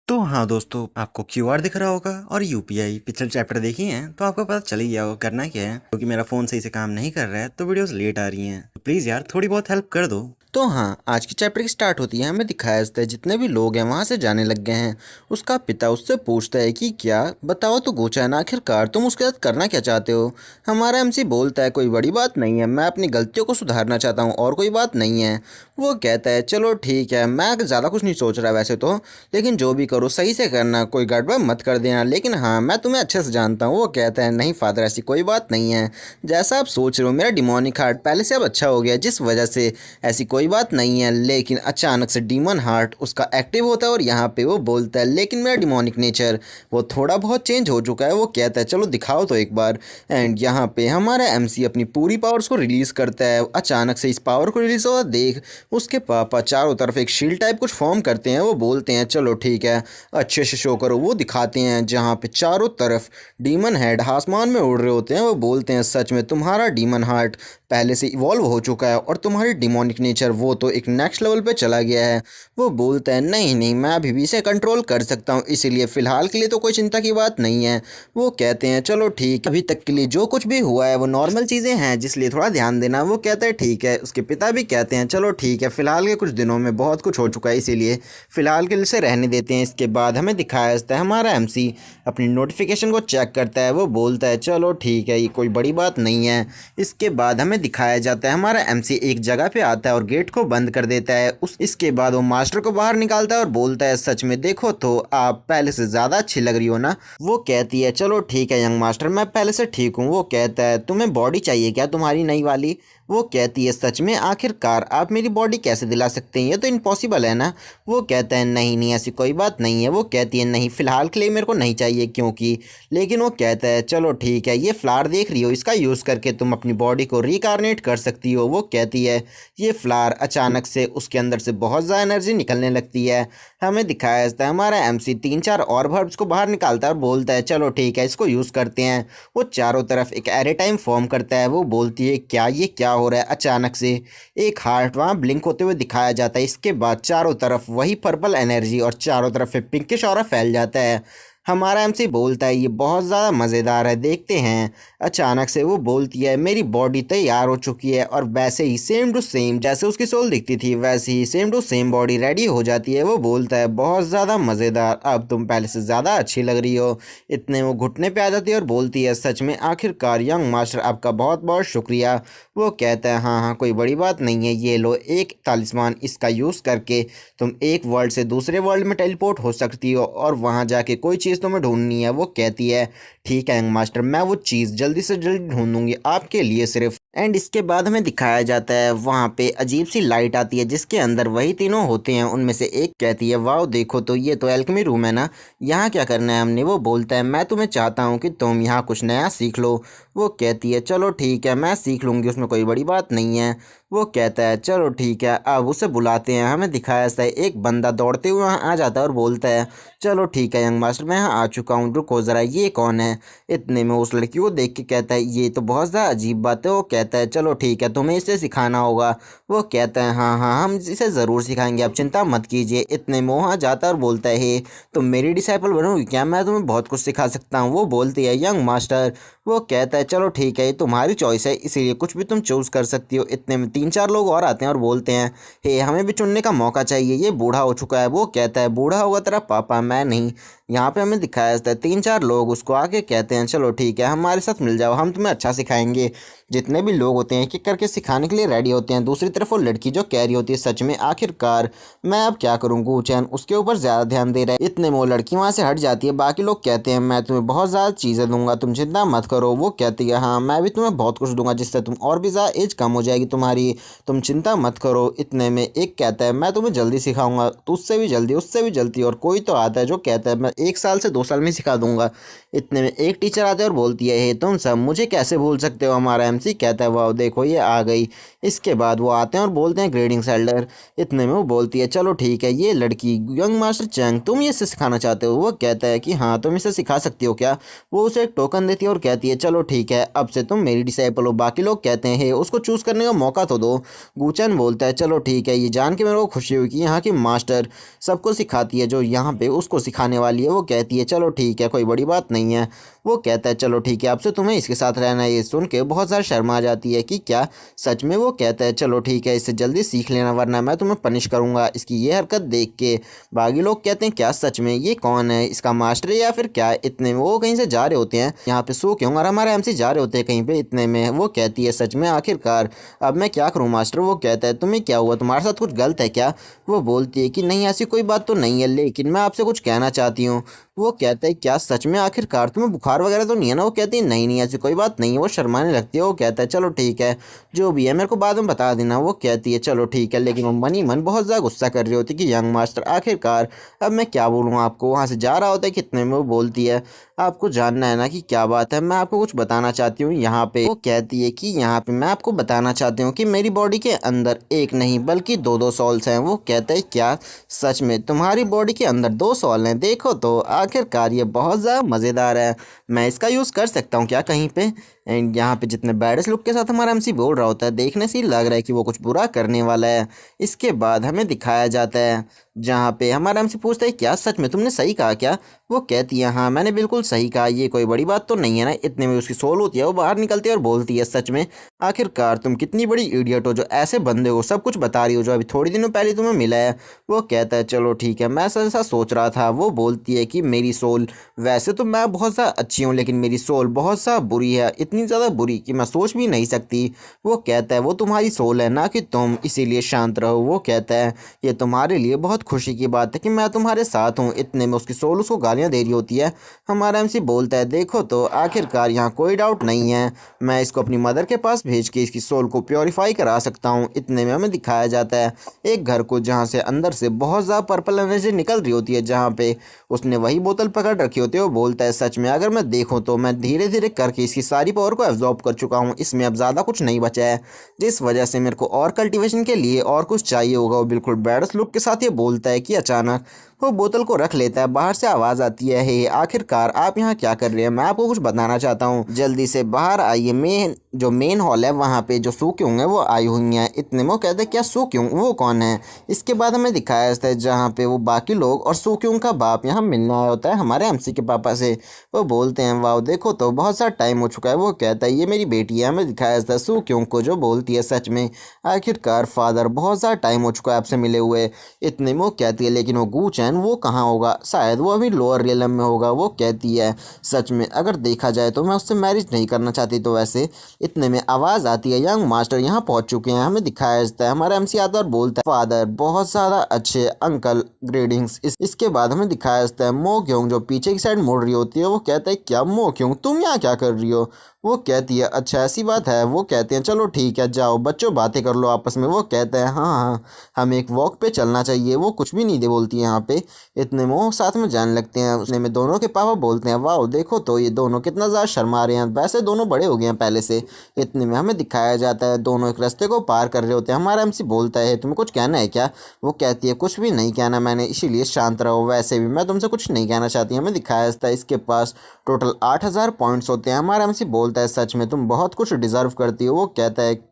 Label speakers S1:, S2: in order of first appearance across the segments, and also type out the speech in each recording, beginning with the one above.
S1: तो हाँ दोस्तों, आपको क्यूआर दिख रहा होगा और यूपीआई पिछले चैप्टर देखी हैं तो आपको पता चल ही गया होगा करना क्या है। क्योंकि मेरा फ़ोन सही से काम नहीं कर रहा है तो वीडियोस लेट आ रही हैं, तो प्लीज़ यार थोड़ी बहुत हेल्प कर दो। तो हाँ, आज की चैप्टर की स्टार्ट होती है। हमें दिखाया जाता है जितने भी लोग हैं वहाँ से जाने लग गए हैं। उसका पिता उससे पूछता है कि क्या बताओ तो गोचैन, आखिरकार तुम उसके साथ करना क्या चाहते हो। हमारा एमसी बोलता है कोई बड़ी बात नहीं है, मैं अपनी गलतियों को सुधारना चाहता हूँ और कोई बात नहीं है। वो कहता है चलो ठीक है, मैं ज़्यादा कुछ नहीं सोच रहा वैसे तो, लेकिन जो भी करो सही से करना, कोई गड़बड़ मत कर देना। लेकिन हाँ, मैं तुम्हें अच्छे से जानता हूँ। वो कहता है नहीं फादर, ऐसी कोई बात नहीं है। जैसा आप सोच रहे हो मेरा डिमोनिक हार्ट पहले से अब अच्छा हो गया, जिस वजह से ऐसी कोई बात नहीं है। लेकिन अचानक से डीमन हार्ट उसका एक्टिव होता है और यहाँ पे वो बोलता है लेकिन मेरा डिमोनिक नेचर वो थोड़ा बहुत चेंज हो चुका है। वो कहता है चलो दिखाओ तो एक बार। एंड यहाँ पे हमारा एमसी अपनी पूरी पावर्स को रिलीज़ करता है। अचानक से इस पावर को रिलीज़ होता देख उसके पापा चारों तरफ एक शील्ड टाइप कुछ फॉर्म करते हैं। वो बोलते हैं चलो ठीक है, अच्छे से शो करो। वो दिखाते हैं जहाँ पे चारों तरफ डीमन हेड आसमान में उड़ रहे होते हैं। वो बोलते हैं सच में तुम्हारा डीमन हार्ट पहले से इवॉल्व हो चुका है और तुम्हारी डिमोनिक नेचर वो तो एक नेक्स्ट लेवल पे चला गया है। वो बोलता है नहीं नहीं, मैं अभी भी इसे कंट्रोल कर सकता हूँ, इसीलिए फ़िलहाल के लिए तो कोई चिंता की बात नहीं है। वो कहते हैं चलो ठीक, अभी तक के लिए जो कुछ भी हुआ है वो नॉर्मल चीज़ें हैं, जिसलिए थोड़ा ध्यान देना। वो कहता है ठीक है। उसके पिता भी कहते हैं चलो ठीक है, फ़िलहाल के कुछ दिनों में बहुत कुछ हो चुका है, इसीलिए फ़िलहाल के लिए इसे रहने देते हैं। इसके बाद हमें दिखाया जाता है हमारा एमसी अपनी नोटिफिकेशन को चेक करता है। वो बोलता है चलो ठीक है, ये कोई बड़ी बात नहीं है। इसके बाद हमें दिखाया जाता है हमारा एमसी एक जगह पे आता है और गेट को बंद कर देता है। इसके बाद वो मास्टर को बाहर निकालता है और बोलता है सच में देखो तो आप पहले से ज़्यादा अच्छी लग रही हो ना। वो कहती है चलो ठीक है यंग मास्टर, मैं पहले से ठीक हूँ। वो कहता है तुम्हें बॉडी चाहिए क्या तुम्हारी नई वाली। वो कहती है सच में, आखिरकार आप मेरी बॉडी कैसे दिला सकते हैं, ये तो इम्पॉसिबल है ना। वो कहता है नहीं नहीं, ऐसी कोई बात नहीं है। वो कहती है नहीं, फ़िलहाल के लिए मेरे को नहीं चाहिए क्योंकि, लेकिन वो कहता है चलो ठीक है, ये फ्लावर देख रही हो, इसका यूज़ करके तुम अपनी बॉडी को रिकारनेट कर सकती हो। वो कहती है ये फ्लावर अचानक से उसके अंदर से बहुत ज़्यादा एनर्जी निकलने लगती है। हमें दिखाया जाता है हमारा एमसी 3-4 और वर्ब्स को बाहर निकालता है और बोलता है चलो ठीक है, इसको यूज़ करते हैं। वो चारों तरफ एक एरे टाइम फॉर्म करता है। वो बोलती है क्या ये क्या हो रहा है। अचानक से एक हार्ट वहाँ ब्लिंक होते हुए दिखाया जाता है। इसके बाद चारों तरफ वही पर्पल एनर्जी और चारों तरफ से पिंकिश ऑरा फैल जाता है। हमारा एमसी बोलता है ये बहुत ज़्यादा मज़ेदार है, देखते हैं। अचानक से वो बोलती है मेरी बॉडी तैयार हो चुकी है और वैसे ही सेम टू सेम जैसे उसकी सोल दिखती थी वैसे ही same to same body ready हो जाती है। वो बोलता है बहुत ज़्यादा मज़ेदार, अब तुम पहले से ज़्यादा अच्छी लग रही हो। इतने वो घुटने पे आ जाती है और बोलती है सच में, आखिरकार यंग मास्टर आपका बहुत बहुत शुक्रिया। वो कहता है हाँ हाँ कोई बड़ी बात नहीं है, ये लो एक तालिस्मान, इसका यूज़ करके तुम एक वर्ल्ड से दूसरे वर्ल्ड में टेलीपोर्ट हो सकती हो और वहाँ जाके कोई चीज़ तुम्हें ढूंढनी है। वो कहती है ठीक है यंग मास्टर, मैं वो चीज़ जल्दी से जल्दी ढूंढूंगी आपके लिए सिर्फ। एंड इसके बाद हमें दिखाया जाता है वहाँ पे अजीब सी लाइट आती है जिसके अंदर वही तीनों होते हैं। उनमें से एक कहती है वाह देखो तो ये तो एल्केमी रूम है ना, यहाँ क्या करना है हमने। वो बोलता है मैं तुम्हें चाहता हूँ कि तुम यहाँ कुछ नया सीख लो। वो कहती है चलो ठीक है, मैं सीख लूँगी, उसमें कोई बड़ी बात नहीं है। वो कहता है चलो ठीक है, अब उसे बुलाते हैं। हमें दिखाया जाता है एक बंदा दौड़ते हुए वहाँ आ जाता है और बोलता है चलो ठीक है यंग मास्टर, मैं यहाँ आ चुका हूँ, रुको ज़रा ये कौन है। इतने में उस लड़की को देख के कहता है ये तो बहुत ज़्यादा अजीब बात है। वो कहता है चलो ठीक है, तुम्हें इसे सिखाना होगा। वो कहता है हाँ हाँ हम इसे ज़रूर सिखाएंगे, आप चिंता मत कीजिए। इतने में वहाँ जाता है और बोलता है हे तुम मेरी डिसाइपल बनोगी क्या, मैं तुम्हें बहुत कुछ सिखा सकता हूँ। वो बोलती है यंग मास्टर। वो कहता है चलो ठीक है, ये तुम्हारी चॉइस है, इसीलिए कुछ भी तुम चूज़ कर सकती हो। इतने में 3-4 लोग और आते हैं और बोलते हैं हे हमें भी चुनने का मौका चाहिए, ये बूढ़ा हो चुका है। वो कहता है बूढ़ा होगा तेरा पापा, मैं नहीं। यहाँ पे हमें दिखाया जाता है 3-4 लोग उसको आके कहते हैं चलो ठीक है हमारे साथ मिल जाओ, हम तुम्हें अच्छा सिखाएंगे। जितने भी लोग होते हैं एक एक करके सिखाने के लिए रेडी होते हैं। दूसरी तरफ वो लड़की जो कह रही होती है सच में, आखिरकार मैं अब क्या करूँ, गुचैन उसके ऊपर ज़्यादा ध्यान दे रहा है। इतने में वो लड़की वहाँ से हट जाती है। बाकी लोग कहते हैं मैं तुम्हें बहुत ज़्यादा चीज़ें दूंगा, तुम चिंता मत करो। वो कहती है हाँ मैं भी तुम्हें बहुत कुछ दूंगा जिससे तुम और भी ज़्यादा एज कम हो जाएगी तुम्हारी, तुम चिंता मत करो। इतने में एक कहता है मैं तुम्हें जल्दी सिखाऊंगा, तो उससे भी जल्दी उससे भी जल्दी। और कोई तो आता है जो कहता है मैं 1 साल से 2 साल में सिखा दूंगा। इतने में एक टीचर आते हैं और बोलती है हे तुम सब मुझे कैसे भूल सकते हो। हमारा एमसी कहता है वाह देखो ये आ गई। इसके बाद वो आते हैं और बोलते हैं ग्रेडिंग्स एल्डर। इतने में वो बोलती है चलो ठीक है, ये लड़की यंग मास्टर चैंग तुम ये इसे सिखाना चाहते हो। वो कहता है कि हाँ तुम इसे सिखा सकती हो क्या। वो उसे एक टोकन देती है और कहती कहती है चलो ठीक है, अब से तुम मेरी डिसाइपल हो। बाकी लोग कहते हैं उसको चूज़ करने का मौका तो दो। गूचैन बोलता है चलो ठीक है, ये जान के मेरे को खुशी हुई कि यहाँ की मास्टर सबको सिखाती है जो यहाँ पे उसको सिखाने वाली है। वो कहती है चलो ठीक है, कोई बड़ी बात नहीं है। वो कहता है चलो ठीक है, अब से तुम्हें इसके साथ रहना है। ये सुन के बहुत ज़्यादा शर्मा आ जाती है कि क्या सच में। वो कहता है चलो ठीक है, इससे जल्दी सीख लेना वरना मैं तुम्हें पनिश करूँगा। इसकी ये हरकत देख के बाकी लोग कहते हैं क्या सच में ये कौन है, इसका मास्टर या फिर क्या। इतने में वो कहीं से जा रहे होते हैं, यहाँ पे सो क्यों और हमारे एमसी जा रहे होते हैं कहीं पे। इतने में वो कहती है सच में आखिरकार अब मैं क्या करूँ मास्टर। वो कहता है तुम्हें क्या हुआ, तुम्हारे साथ कुछ गलत है क्या। वो बोलती है कि नहीं ऐसी कोई बात तो नहीं है, लेकिन मैं आपसे कुछ कहना चाहती हूँ। वो कहता है क्या सच में आखिरकार तुम्हें बुखार वगैरह तो नहीं है ना। वो कहती है नहीं नहीं ऐसी कोई बात नहीं है। वो शर्माने लगती है। वो कहता है चलो ठीक है, जो भी है मेरे को बाद में बता देना। वो कहती है चलो ठीक है, लेकिन वो मन ही मन बहुत ज़्यादा गुस्सा कर रही होती कि यंग मास्टर आखिरकार अब मैं क्या बोलूँ आपको। वहाँ से जा रहा होता है कितने में वो बोलती है आपको जानना है ना कि क्या बात है, मैं आपको कुछ बताना चाहती हूँ यहाँ पे। वो कहती है कि यहाँ पे मैं आपको बताना चाहती हूँ कि मेरी बॉडी के अंदर एक नहीं बल्कि दो सोल्स हैं। वो कहता है क्या सच में तुम्हारी बॉडी के अंदर 2 सोल हैं। देखो तो आखिरकार ये बहुत ज़्यादा मज़ेदार है, मैं इसका यूज़ कर सकता हूँ क्या कहीं पे। एंड यहाँ पे जितने बैडेस्ट लुक के साथ हमारा एमसी बोल रहा होता है, देखने से ही लग रहा है कि वो कुछ बुरा करने वाला है। इसके बाद हमें दिखाया जाता है जहाँ पे हमारा एमसी पूछता है क्या सच में तुमने सही कहा क्या। वो कहती है हाँ मैंने बिल्कुल सही कहा, ये कोई बड़ी बात तो नहीं है ना। इतने में उसकी सोल होती है, वो बाहर निकलती है और बोलती है सच में आखिरकार तुम कितनी बड़ी इडियट हो जो ऐसे बंदे को सब कुछ बता रही हो जो अभी थोड़ी दिनों पहले तुम्हें मिला है। वो कहता है चलो ठीक है, मैं ऐसा सोच रहा था। वो बोलती है कि मेरी सोल वैसे तो मैं बहुत ज़्यादा अच्छी हूँ, लेकिन मेरी सोल बहुत सा बुरी है, इतनी ज़्यादा बुरी कि मैं सोच भी नहीं सकती। वो कहता है वो तुम्हारी सोल है ना कि तुम, इसीलिए शांत रहो। वो कहता है ये तुम्हारे लिए बहुत खुशी की बात है कि मैं तुम्हारे साथ हूँ। इतने में उसकी सोल उसको गालियाँ दे रही होती है। हमारा एमसी बोलता है देखो तो आखिरकार यहाँ कोई डाउट नहीं है, मैं इसको अपनी मदर के पास भेज के इसकी सोल को प्योरीफाई करा सकता हूँ। इतने में हमें दिखाया जाता है एक घर को जहाँ से अंदर से बहुत ज़्यादा पर्पल एनर्जी निकल रही होती है, जहाँ पे उसने वही बोतल पकड़ रखी होती है। वो बोलता है सच में अगर मैं देखूँ तो मैं धीरे धीरे करके इसकी सारी पावर को एब्जॉर्ब कर चुका हूँ, इसमें अब ज़्यादा कुछ नहीं बचा है, जिस वजह से मेरे को और कल्टीवेशन के लिए और कुछ चाहिए होगा। वो बिल्कुल बैडस लुक के साथ ये बोलता है कि अचानक वो बोतल को रख लेता है। बाहर से आवाज़ आती है हे आखिरकार आप यहाँ क्या कर रहे हैं, मैं आपको कुछ बताना चाहता हूँ, जल्दी से बाहर आइए। मेन हॉल है वहाँ पे जो सू क्यों है वो आई हुई हैं। इतने में वो कहते हैं क्या सू क्यों, वो कौन है। इसके बाद हमें दिखाया जाता है जहाँ पे वो बाकी लोग और सू क्यों का बाप यहाँ मिलने आया होता है हमारे एमसी के पापा से। वो बोलते हैं वाह देखो तो बहुत सारा टाइम हो चुका है। वो कहता है ये मेरी बेटी है। हमें दिखाया जाता है सू क्यों को जो बोलती है सच में आखिरकार फादर बहुत सारा टाइम हो चुका है आपसे मिले हुए। इतने में वो कहती है लेकिन वो गूचैन वो कहाँ होगा, शायद वो अभी लोअर रियलम में होगा। वो कहती है सच में अगर देखा जाए तो मैं उससे मैरिज नहीं करना चाहती तो वैसे। इतने में आवाज़ आती है यंग मास्टर यहाँ पहुँच चुके हैं। हमें दिखाया जाता है हमारा एमसी आता है और बोलता है फादर बहुत ज़्यादा अच्छे अंकल ग्रेडिंग्स। इसके बाद हमें दिखाया जाता है मो क्यों जो पीछे की साइड मुड़ रही होती है। वो कहता है क्या मो क्यों तुम यहाँ क्या कर रही हो। वो कहती है अच्छा ऐसी बात है। वो कहते हैं चलो ठीक है जाओ बच्चों बातें कर लो आपस में। वो कहते हैं हाँ हाँ हमें एक वॉक पे चलना चाहिए। वो कुछ भी नहीं दे बोलती है यहाँ पे। इतने में वो साथ में जाने लगते हैं। उसने में दोनों के पापा बोलते हैं वाह देखो तो ये दोनों कितना ज़्यादा शर्मा रहे हैं, वैसे दोनों बड़े हो गए हैं पहले से। इतने में हमें दिखाया जाता है दोनों एक रास्ते को पार कर रहे होते हैं। हमारा एमसी बोलता है तुम्हें कुछ कहना है क्या। वो कहती है कुछ भी नहीं कहना मैंने, इसीलिए शांत रहो, वैसे भी मैं तुमसे कुछ नहीं कहना चाहती। हमें दिखाया जाता है इसके पास टोटल 8000 पॉइंट्स होते हैं। हमारा एमसी बोलता है सच में तुम बहुत कुछ डिजर्व करती हो। वो कहता है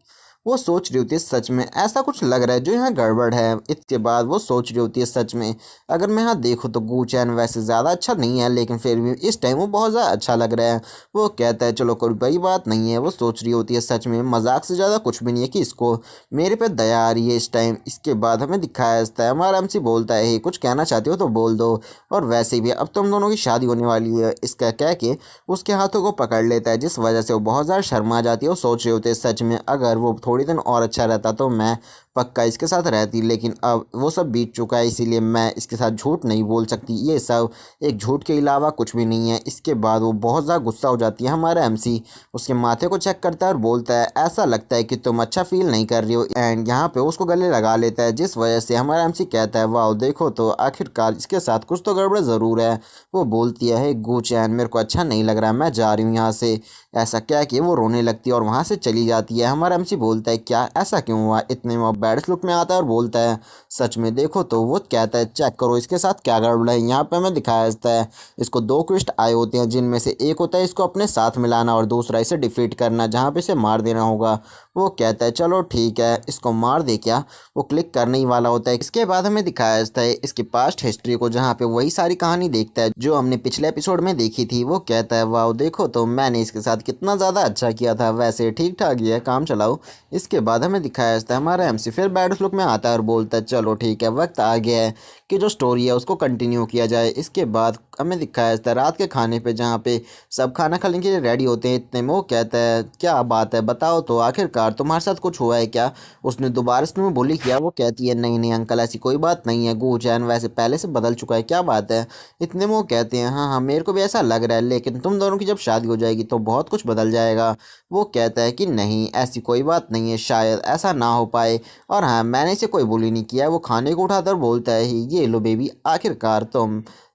S1: वो सोच रही होती है सच में ऐसा कुछ लग रहा है जो यहाँ गड़बड़ है। इसके बाद वो सोच रही होती है सच में अगर मैं यहाँ देखूँ तो गूचैन वैसे ज़्यादा अच्छा नहीं है, लेकिन फिर भी इस टाइम वो बहुत ज़्यादा अच्छा लग रहा है। वो कहता है चलो कोई बड़ी बात नहीं है। वो सोच रही होती है सच में मजाक से ज़्यादा कुछ भी नहीं है कि इसको मेरे पे दया आ रही है इस टाइम। इसके बाद हमें दिखाया जाता है हमारा एमसी बोलता है कुछ कहना चाहती हो तो बोल दो, और वैसे भी अब तुम दोनों की शादी होने वाली है। इसका कह के उसके हाथों को पकड़ लेता है, जिस वजह से वो बहुत ज़्यादा शर्मा जाती है। वो सोच रहे होते हैं सच में अगर वो थोड़ी दिन और अच्छा रहता तो मैं पक्का इसके साथ रहती, लेकिन अब वो सब बीत चुका है इसीलिए मैं इसके साथ झूठ नहीं बोल सकती। ये सब एक झूठ के अलावा कुछ भी नहीं है। इसके बाद वो बहुत ज़्यादा गुस्सा हो जाती है। हमारा एमसी उसके माथे को चेक करता है और बोलता है ऐसा लगता है कि तुम अच्छा फील नहीं कर रही हो, एंड यहाँ पे उसको गले लगा लेता है, जिस वजह से हमारा एमसी कहता है वाह देखो तो आखिरकार इसके साथ कुछ तो गड़बड़ ज़रूर है। वो बोलती है गूचैन मेरे को अच्छा नहीं लग रहा, मैं जा रही हूँ यहाँ से। ऐसा क्या कि वो रोने लगती है और वहाँ से चली जाती है। हमारा एमसी बोलता है क्या ऐसा क्यों हुआ। इतने में
S2: बैड लुक में आता है और बोलता है सच में देखो तो वो कहता है चेक करो इसके साथ क्या गड़बड़ है। यहाँ पे हमें दिखाया जाता है इसको 2 क्वेस्ट आए होते हैं, जिनमें से एक होता है इसको अपने साथ मिलाना और दूसरा इसे डिफीट करना, जहाँ पे इसे मार देना होगा। वो कहता है चलो ठीक है इसको मार दे क्या, वो क्लिक करने ही वाला होता है। इसके बाद हमें दिखाया जाता है इसकी पास्ट हिस्ट्री को, जहाँ पे वही सारी कहानी देखता है जो हमने पिछले एपिसोड में देखी थी। वो कहता है वाह देखो तो मैंने इसके साथ कितना ज़्यादा अच्छा किया था, वैसे ठीक ठाक ही है, काम चलाओ। इसके बाद हमें दिखाया जाता है हमारा एमसी फिर बैड लुक में आता है और बोलता है चलो ठीक है वक्त आ गया है कि जो स्टोरी है उसको कंटिन्यू किया जाए। इसके बाद हमें दिखाया जाता है रात के खाने पे, जहाँ पे सब खाना खाने के लिए रेडी होते हैं। इतने में वो कहता है क्या बात है बताओ तो आखिरकार तुम्हारे साथ कुछ हुआ है क्या। उसने दोबारा से तुम्हें बोली किया। वो कहती है नहीं नहीं अंकल ऐसी कोई बात नहीं है, गू चैन वैसे पहले से बदल चुका है, क्या बात है। इतने में वो कहते हैं हाँ हाँ मेरे को भी ऐसा लग रहा है, लेकिन तुम दोनों की जब शादी हो जाएगी तो बहुत कुछ बदल जाएगा। वो कहता है कि नहीं ऐसी कोई बात नहीं है, शायद ऐसा ना हो पाए, और हाँ मैंने इसे कोई बुली नहीं किया। वो खाने को उठाकर बोलता है ये लो बेबी आखिरकार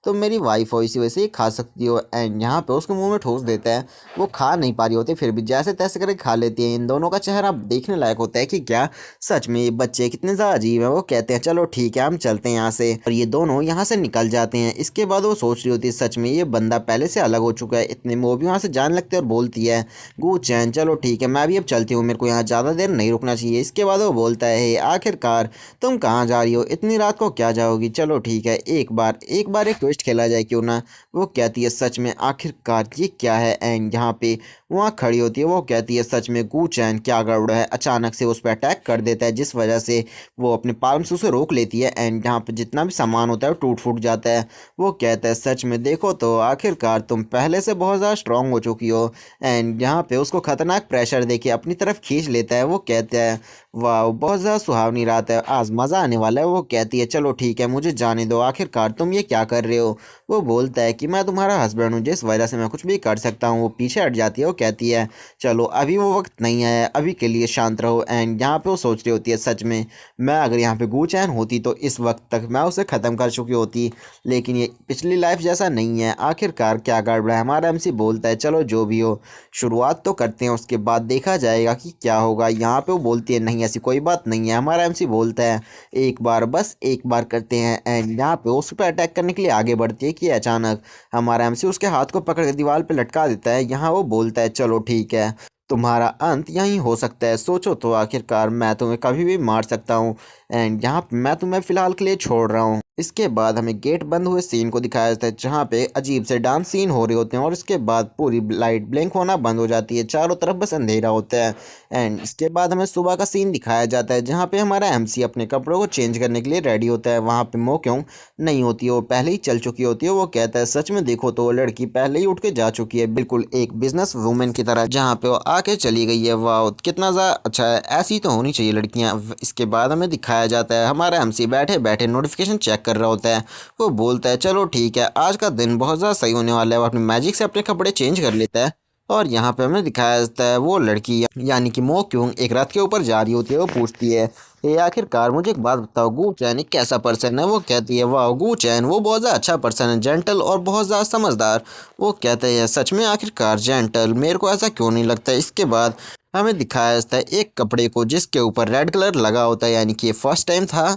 S2: तुम मेरी वाइफ हो, इसी वजह से ये खा सकती हो। एंड यहाँ पे उसके मुंह में ठोस देता है। वो खा नहीं पा रही होती फिर भी जैसे तैसे करके खा लेती है। इन दोनों का चेहरा देखने लायक होता है कि क्या सच में ये बच्चे कितने ज़्यादा अजीब है। वो कहते हैं चलो ठीक है हम चलते हैं यहाँ से, और ये दोनों यहाँ से निकल जाते हैं। इसके बाद वो सोच रही होती है सच में ये बंदा पहले से अलग हो चुका है। इतने में वो भी वहाँ से जाने लगते हैं और बोलती है गू चैन चलो ठीक है मैं भी अब चलती हूँ, मेरे को यहाँ ज़्यादा देर नहीं रुकना चाहिए। इसके बाद वो बोलता है आखिरकार तुम कहाँ जा रही हो, इतनी रात को क्या जाओगी, चलो ठीक है एक बार एक ट्विस्ट खेला जाए क्यों ना। वो कहती है सच में आखिरकार ये क्या है। एंड यहाँ पे वहाँ खड़ी होती है। वो कहती है सच में गू चैन क्या गड़बड़ है। अचानक से उस पर अटैक कर देता है, जिस वजह से वो अपने पाल्म से उसे रोक लेती है। एंड यहाँ पे जितना भी सामान होता है वो टूट फूट जाता है। वो कहता है सच में देखो तो आखिरकार तुम पहले से बहुत ज़्यादा स्ट्रांग हो चुकी हो। एंड यहाँ पे उसको खतरनाक प्रेशर देके अपनी तरफ खींच लेता है। वो कहता है वाह बहुत ज़्यादा सुहावनी रात है, आज मज़ा आने वाला है। वो कहती है चलो ठीक है मुझे जाने दो, आखिरकार तुम ये क्या कर रहे हो। वो बोलता है कि मैं तुम्हारा हस्बैंड हूँ, जिस वजह से मैं कुछ भी कर सकता हूँ। वो पीछे हट जाती है। वो कहती है चलो अभी वो वक्त नहीं है, अभी के लिए शांत रहो। एंड यहाँ पे वो सोच रही होती है सच में मैं अगर यहाँ पे गू चैन होती तो इस वक्त तक मैं उसे ख़त्म कर चुकी होती, लेकिन ये पिछली लाइफ जैसा नहीं है, आखिरकार क्या गड़बड़ है। हमारा एमसी बोलता है चलो जो भी हो शुरुआत तो करते हैं, उसके बाद देखा जाएगा कि क्या होगा। यहाँ पे वो बोलती है नहीं ऐसी कोई बात नहीं है। हमारा एमसी बोलता है एक बार बस एक बार करते हैं। एंड यहाँ पे उस पर अटैक करने के लिए आगे बढ़ती है कि अचानक हमारा एमसी उसके हाथ को पकड़ के दीवार पे लटका देता है। यहाँ वो बोलता है चलो ठीक है तुम्हारा अंत यहीं हो सकता है, सोचो तो आखिरकार मैं तुम्हें कभी भी मार सकता हूँ। एंड यहाँ पे मैं तुम्हें फ़िलहाल के लिए छोड़ रहा हूँ। इसके बाद हमें गेट बंद हुए सीन को दिखाया जाता है, जहाँ पे अजीब से डांस सीन हो रहे होते हैं, और इसके बाद पूरी लाइट ब्लिंक होना बंद हो जाती है, चारों तरफ बस अंधेरा होता है। एंड इसके बाद हमें सुबह का सीन दिखाया जाता है, जहाँ पे हमारा एमसी अपने कपड़ों को चेंज करने के लिए रेडी होता है। वहाँ पे मो क्यों नहीं होती है, वो पहले ही चल चुकी होती है। वो कहता है सच में देखो तो वो लड़की पहले ही उठ के जा चुकी है, बिल्कुल एक बिजनेस वूमेन की तरह, जहाँ पे वो आके चली गई है। वाह कितना ज़्यादा अच्छा है, ऐसी तो होनी चाहिए लड़कियाँ। इसके बाद हमें दिखाया जाता है हमारा एमसी बैठे बैठे नोटिफिकेशन चेक कर रहा होता है। वो बोलता है चलो ठीक है आज का दिन बहुत ज़्यादा सही होने वाला है। वो अपनी मैजिक से अपने कपड़े चेंज कर लेता है, और यहाँ पे हमें दिखाया जाता है वो लड़की यानी कि मो क्यों एक रथ के ऊपर जा रही होती है। वो पूछती है ये आखिरकार मुझे एक बात बताओ गू चैन एक कैसा पर्सन है। वो कहती है वाह गू चैन वो बहुत ज़्यादा अच्छा पर्सन है, जेंटल और बहुत ज़्यादा समझदार। वो कहते हैं सच में आखिरकार जेंटल, मेरे को ऐसा क्यों नहीं लगता। इसके बाद हमें दिखाया जाता है एक कपड़े को जिसके ऊपर रेड कलर लगा होता है, यानी कि ये फर्स्ट टाइम था,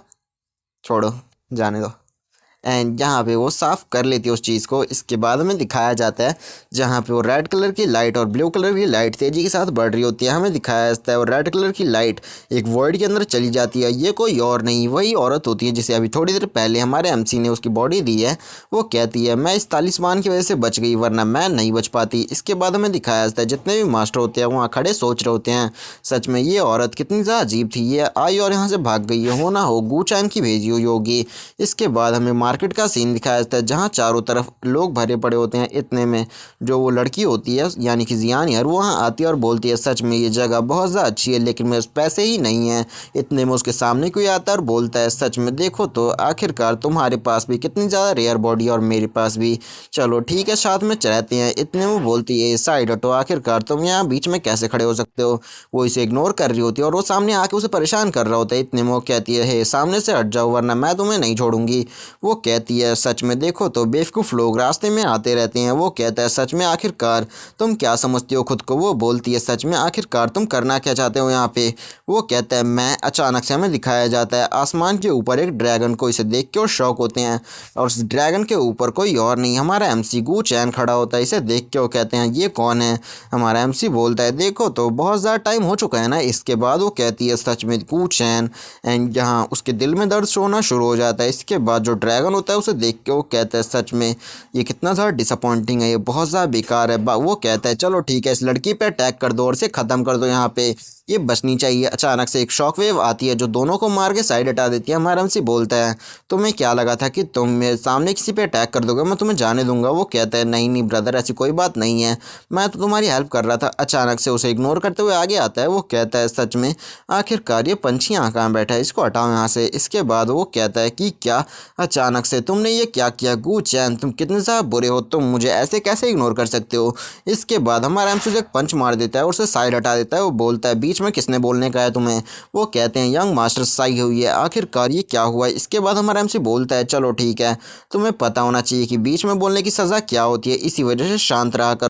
S2: छोड़ो जाने दो। एंड जहाँ पे वो साफ़ कर लेती है उस चीज़ को। इसके बाद हमें दिखाया जाता है जहाँ पे वो रेड कलर की लाइट और ब्लू कलर की लाइट तेज़ी के साथ बढ़ रही होती है। हमें दिखाया जाता है वो रेड कलर की लाइट एक वॉइड के अंदर चली जाती है। ये कोई और नहीं वही औरत होती है जिसे अभी थोड़ी देर पहले हमारे एमसी ने उसकी बॉडी दी है। वो कहती है मैं इस तालिस्मान की वजह से बच गई, वरना मैं नहीं बच पाती। इसके बाद हमें दिखाया जाता है जितने भी मास्टर होते हैं वहाँ खड़े सोच रहे होते हैं सच में ये औरत कितनी ज़्यादा अजीब थी, ये आई और यहाँ से भाग गई है, हो ना हो गू चैन की भेजी हुई होगी। इसके बाद हमें मार्केट का सीन दिखाया जाता है जहाँ चारों तरफ लोग भरे पड़े होते हैं। इतने में जो वो लड़की होती है यानी कि जियान यार वो वहाँ आती है और बोलती है सच में ये जगह बहुत ज़्यादा अच्छी है, लेकिन मेरे पैसे ही नहीं हैं। इतने में उसके सामने कोई आता है और बोलता है सच में देखो तो आखिरकार तुम्हारे पास भी कितनी ज़्यादा रेयर बॉडी और मेरे पास भी, चलो ठीक है साथ में रहते हैं। इतने में बोलती है साइड हटो, आखिरकार तुम यहाँ बीच में कैसे खड़े हो सकते हो। वो इसे इग्नोर कर रही होती है और वो सामने आके उसे परेशान कर रहा होता है। इतने में वो कहती है सामने से हट जाओ वरना मैं तुम्हें नहीं छोड़ूंगी। वो कहती है सच में देखो तो बेवकूफ़ लोग रास्ते में आते रहते हैं। वो कहता है सच में आखिरकार तुम क्या समझती हो खुद को। वो बोलती है सच में आखिरकार तुम करना क्या चाहते हो यहाँ पे। वो कहता है मैं। अचानक से हमें दिखाया जाता है आसमान के ऊपर एक ड्रैगन को। इसे देख के वो शौक होते हैं और उस ड्रैगन के ऊपर कोई और नहीं हमारा MC गू चैन खड़ा होता है। इसे देख के वो कहते हैं ये कौन है। हमारा MC बोलता है देखो तो बहुत ज़्यादा टाइम हो चुका है ना। इसके बाद वो कहती है सच में गू चैन। एंड यहाँ उसके दिल में दर्द होना शुरू हो जाता है। इसके बाद जो ड्रैगन होता है उसे देख के वो कहता है सच में ये कितना ज़्यादा डिसअपॉइंटिंग है, ये बहुत ज़्यादा बेकार है। वो कहता है चलो ठीक है इस लड़की पे अटैक कर दो और इसे ख़त्म कर दो, यहाँ पे ये बचनी चाहिए। अचानक से एक शॉक वेव आती है जो दोनों को मार के साइड हटा देती है। हमारा MC बोलता है तुम्हें क्या लगा था कि तुम मेरे सामने किसी पे अटैक कर दोगे, मैं तुम्हें जाने दूंगा। वो कहता है नहीं नहीं ब्रदर ऐसी कोई बात नहीं है, मैं तो तुम्हारी हेल्प कर रहा था। अचानक से उसे इग्नोर करते हुए आगे आता है। वो कहता है सच में आखिरकार ये पंछी यहाँ कहाँ बैठा है, इसको हटाओ यहाँ से। इसके बाद वो कहता है कि क्या अचानक से तुमने ये क्या किया गू चैन, तुम कितने ज़्यादा बुरे हो, तुम मुझे ऐसे कैसे इग्नोर कर सकते हो। इसके बाद हमारा MC उसे एक पंच मार देता है और उसे साइड हटा देता है। वो बोलता है बीच में किसने बोलने का है तुम्हें। वो कहते हैं यंग मास्टर सही हुई है, आखिरकार ये क्या हुआ। इसके बाद हमारा MC बोलता है चलो ठीक है तुम्हें पता होना चाहिए कि बीच में बोलने की सज़ा क्या होती है, इसी वजह से शांत रहा कर।